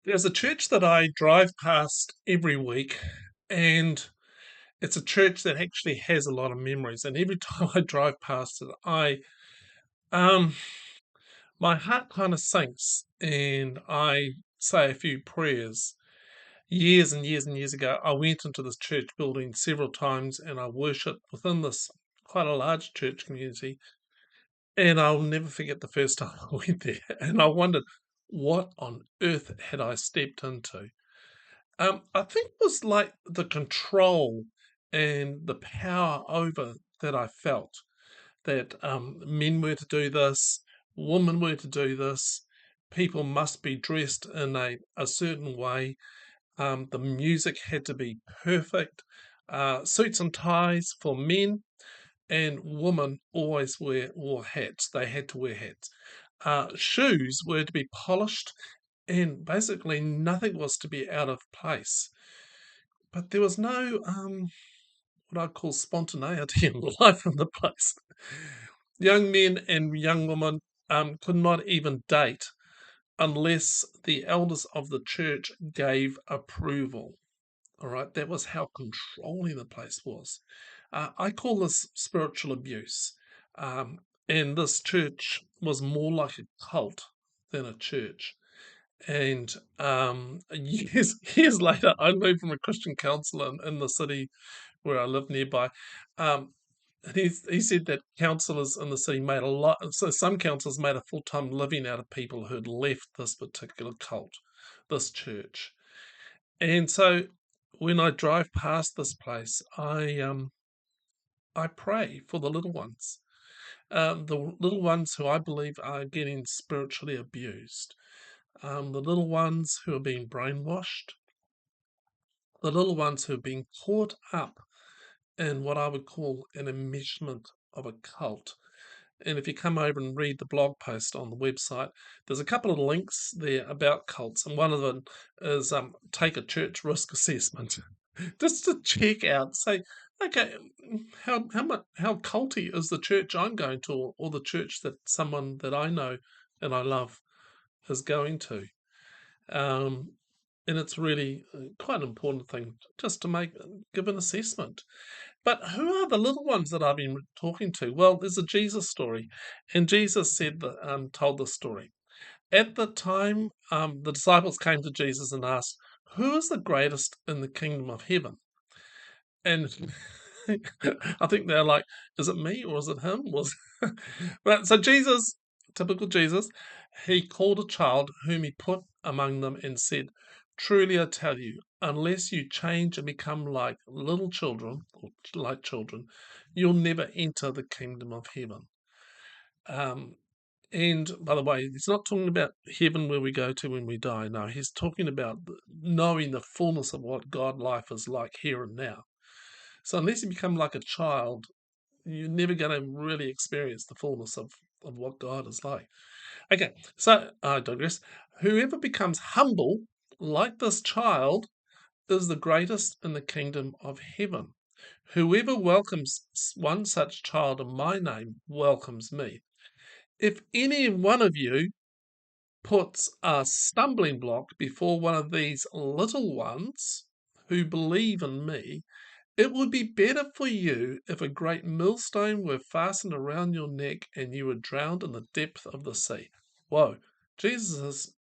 There's a church that I drive past every week, and it's a church that actually has a lot of memories. And every time I drive past it, um, my heart kind of sinks, and I say a few prayers. Years and years and years ago, I went into this church building several times, and I worshipped within this quite a large church community. And I'll never forget the first time I went there, and I wondered what on earth had I stepped into. I think it was like the control and the power over that I felt that men were to do this, women were to do this, people must be dressed in a certain way, the music had to be perfect, suits and ties for men, and women always wore hats. They had to wear hats. Shoes were to be polished, and basically nothing was to be out of place. But there was no what I call spontaneity in the life of the place. Young men and young women could not even date unless the elders of the church gave approval. All right, that was how controlling the place was. I call this spiritual abuse. Um, and this church was more like a cult than a church. And years later, I moved from a Christian council in the city where I live nearby. Um, and he said that councillors in the city made a lot, so some councillors made a full time living out of people who had left this particular cult, this church. And so when I drive past this place, I pray for the little ones, the little ones who I believe are getting spiritually abused, the little ones who are being brainwashed, the little ones who are being caught up in what I would call an enmeshment of a cult. And if you come over and read the blog post on the website, there's a couple of links there about cults, and one of them is take a church risk assessment, just to check out, say, okay, how culty is the church I'm going to, or the church that someone that I know and I love is going to. Um, and it's really quite an important thing just to give an assessment. But who are the little ones that I've been talking to? Well, there's a Jesus story, and Jesus told the story. At the time, the disciples came to Jesus and asked, "Who is the greatest in the kingdom of heaven?" And I think they're like, "Is it me or is it him?" But so Jesus, typical Jesus, he called a child whom he put among them and said, "Truly I tell you, unless you change and become like little children, or like children, you'll never enter the kingdom of heaven." Um, and by the way, he's not talking about heaven where we go to when we die. No, he's talking about knowing the fullness of what God life is like here and now. So unless you become like a child, you're never going to really experience the fullness of what God is like. Okay, so I digress. Whoever becomes humble, like this child, is the greatest in the kingdom of heaven. Whoever welcomes one such child in my name welcomes me. If any one of you puts a stumbling block before one of these little ones who believe in me, it would be better for you if a great millstone were fastened around your neck and you were drowned in the depth of the sea. Whoa, Jesus is,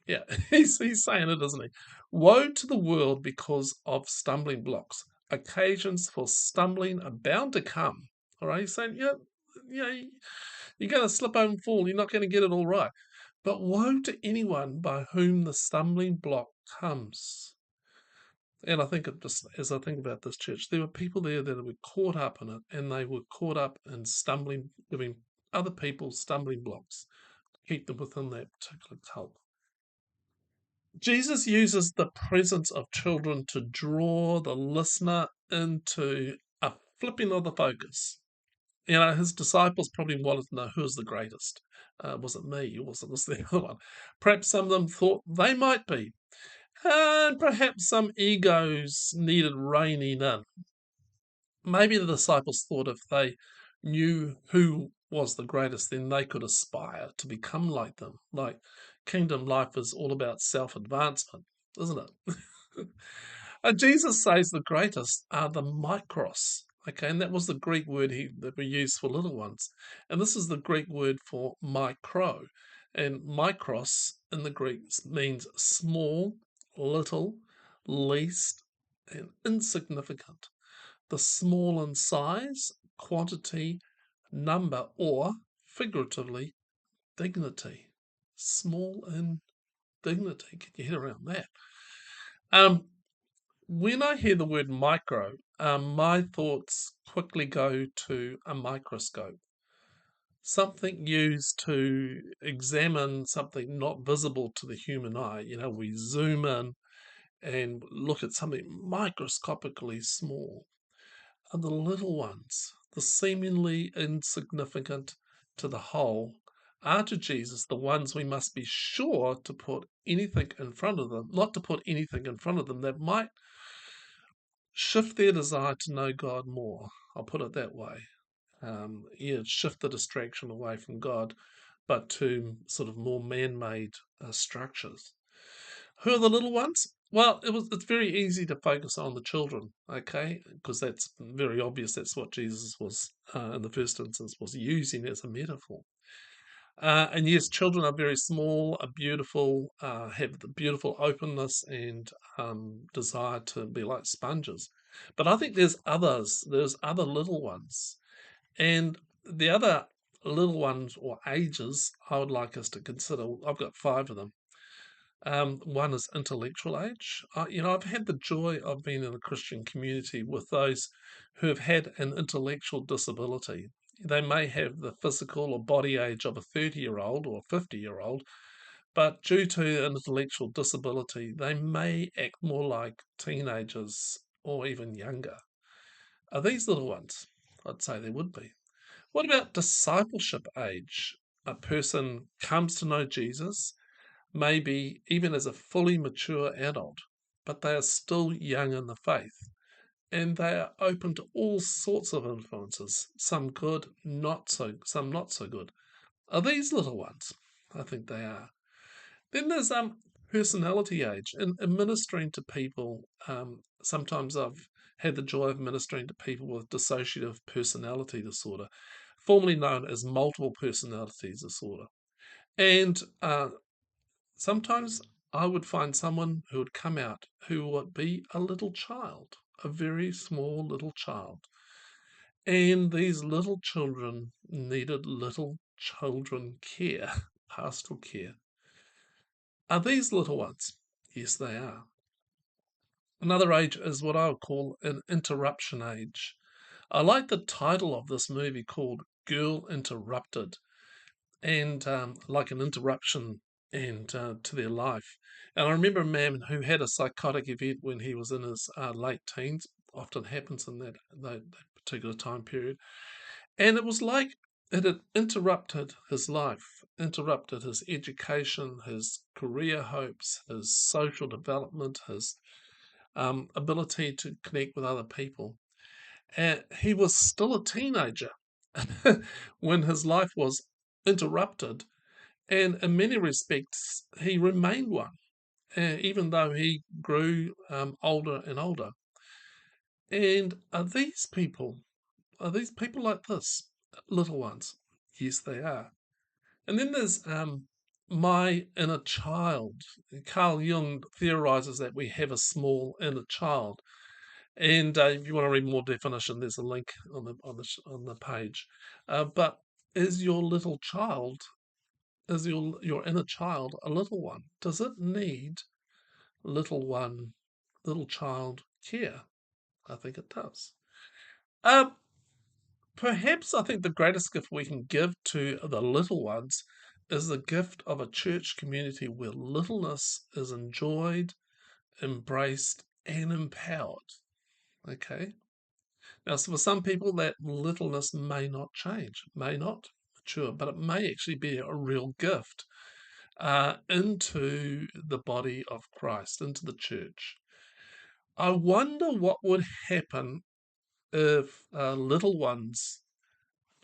yeah, he's saying it, isn't he? Woe to the world because of stumbling blocks. Occasions for stumbling are bound to come. All right, he's saying, yeah, you're going to slip over and fall. You're not going to get it all right. But woe to anyone by whom the stumbling block comes. And I think it just as I think about this church, there were people there that were caught up in it, and they were caught up in stumbling, giving other people stumbling blocks to keep them within that particular cult. Jesus uses the presence of children to draw the listener into a flipping of the focus. His disciples probably wanted to know who was the greatest. Was it me? Or was it the other one? Perhaps some of them thought they might be. And perhaps some egos needed reining in. Maybe the disciples thought if they knew who was the greatest, then they could aspire to become like them, like kingdom life is all about self-advancement, isn't it? Jesus says the greatest are the micros. Okay, and that was the Greek word that we use for little ones. And this is the Greek word for micro. And micros in the Greek means small, little, least, and insignificant. The small in size, quantity, number, or figuratively, dignity. Small in dignity. Can you head around that? Um, when I hear the word micro, my thoughts quickly go to a microscope, something used to examine something not visible to the human eye. We zoom in and look at something microscopically small. And the little ones, the seemingly insignificant to the whole, are to Jesus the ones we must be sure to put anything in front of them, not to put anything in front of them that might shift their desire to know God more. I'll put it that way. Shift the distraction away from God, but to sort of more man-made structures. Who are the little ones? Well, it's very easy to focus on the children, okay, because that's very obvious. That's what Jesus was, in the first instance, was using as a metaphor. And yes, children are very small, are beautiful, have the beautiful openness and desire to be like sponges. But I think there's others. There's other little ones, and the other little ones or ages I would like us to consider. I've got 5 of them. One is intellectual age. I've had the joy of being in a Christian community with those who have had an intellectual disability. They may have the physical or body age of a 30-year-old or a 50-year-old, but due to an intellectual disability, they may act more like teenagers or even younger. Are these little ones? I'd say they would be. What about discipleship age? A person comes to know Jesus maybe even as a fully mature adult, but they are still young in the faith and they are open to all sorts of influences, some good, some not so good. Are these little ones? I think they are. Then there's personality age and ministering to people. Sometimes I've had the joy of ministering to people with dissociative personality disorder, formerly known as multiple personality disorder. And sometimes I would find someone who would come out who would be a little child, a very small little child. And these little children needed little children care, pastoral care. Are these little ones? Yes, they are. Another age is what I would call an interruption age. I like the title of this movie called Girl Interrupted, and like an interruption and to their life. And I remember a man who had a psychotic event when he was in his late teens. Often happens in that particular time period, and it was like it had interrupted his life, interrupted his education, his career hopes, his social development, his ability to connect with other people. And he was still a teenager when his life was interrupted, and in many respects, he remained one, even though he grew older and older. And are these people like this, little ones? Yes, they are. And then there's my inner child. Carl Jung theorizes that we have a small inner child. And if you want to read more definition, there's a link on the page. But is your little child is your inner child a little one? Does it need little one, little child care? I think it does. Um, Perhaps I think the greatest gift we can give to the little ones is the gift of a church community where littleness is enjoyed, embraced, and empowered. Okay. Now, so for some people, that littleness may not change, may not mature, but it may actually be a real gift into the body of Christ, into the church. I wonder what would happen if little ones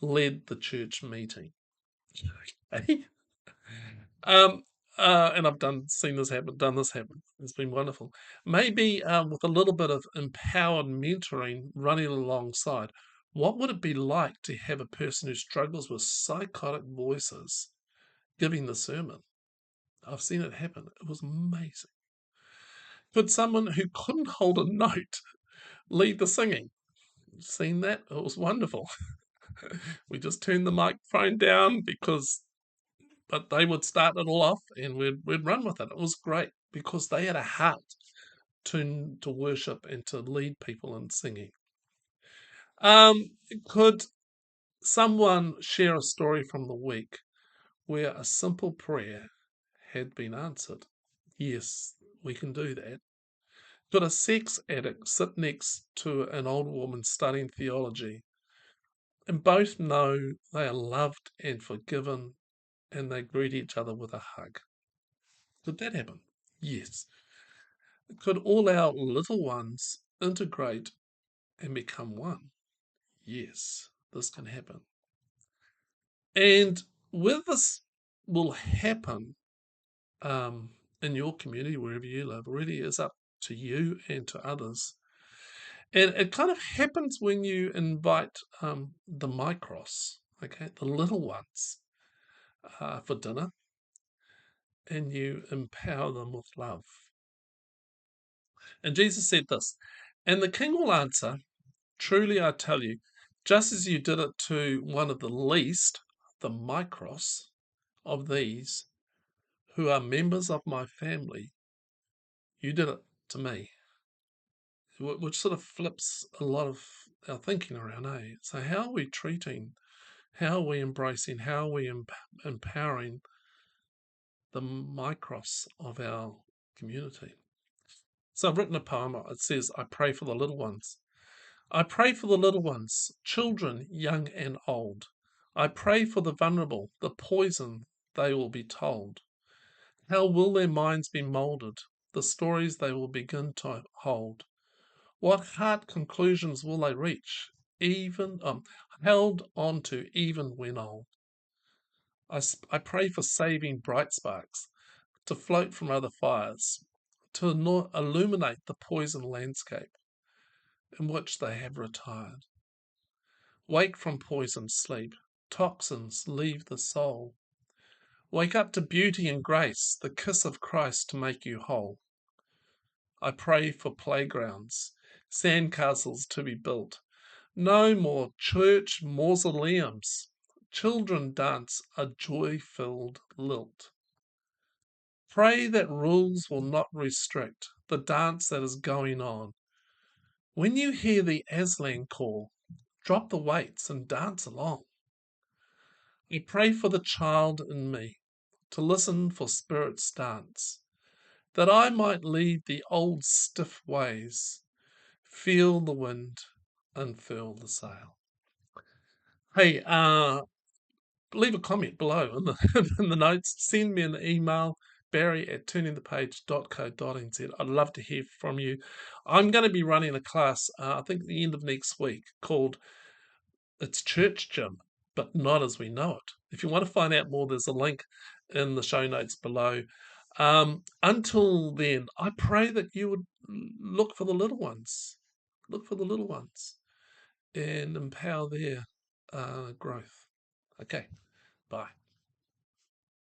led the church meeting. Okay? And I've seen this happen, done this happen. It's been wonderful. Maybe with a little bit of empowered mentoring running alongside, what would it be like to have a person who struggles with psychotic voices giving the sermon? I've seen it happen. It was amazing. Could someone who couldn't hold a note lead the singing? Seen that? It was wonderful. We just turned the microphone down but they would start it all off and we'd run with it. It was great because they had a heart to worship and to lead people in singing. Um, could someone share a story from the week where a simple prayer had been answered? Yes, we can do that. Could a sex addict sit next to an old woman studying theology and both know they are loved and forgiven and they greet each other with a hug? Could that happen? Yes. Could all our little ones integrate and become one? Yes, this can happen. And whether this will happen in your community, wherever you live, really is up to you and to others. And it kind of happens when you invite the micros, okay, the little ones, for dinner, and you empower them with love. And Jesus said this, and the king will answer, truly I tell you, just as you did it to one of the least, the micros, of these who are members of my family, you did it to me. Which sort of flips a lot of our thinking around, eh? So how are we treating, how are we embracing, how are we empowering the micros of our community? So I've written a poem. It says, I pray for the little ones. I pray for the little ones, children, young and old. I pray for the vulnerable, the poison they will be told. How will their minds be moulded, the stories they will begin to hold? What hard conclusions will they reach, even held on to even when old? I pray for saving bright sparks to float from other fires, to illuminate the poison landscape in which they have retired. Wake from poisoned sleep, toxins leave the soul. Wake up to beauty and grace, the kiss of Christ to make you whole. I pray for playgrounds, sandcastles to be built. No more church mausoleums. Children dance a joy-filled lilt. Pray that rules will not restrict the dance that is going on. When you hear the Aslan call, drop the weights and dance along. I pray for the child in me to listen for Spirit's dance, that I might leave the old stiff ways, feel the wind, unfurl the sail. Hey, leave a comment below in the, in the notes. Send me an email, barry@turningthepage.co.nz. I'd love to hear from you. I'm going to be running a class, I think at the end of next week, called It's Church Gym, but Not As We Know It. If you want to find out more, there's a link in the show notes below. Until then, I pray that you would look for the little ones. Look for the little ones and empower their growth. Okay, bye.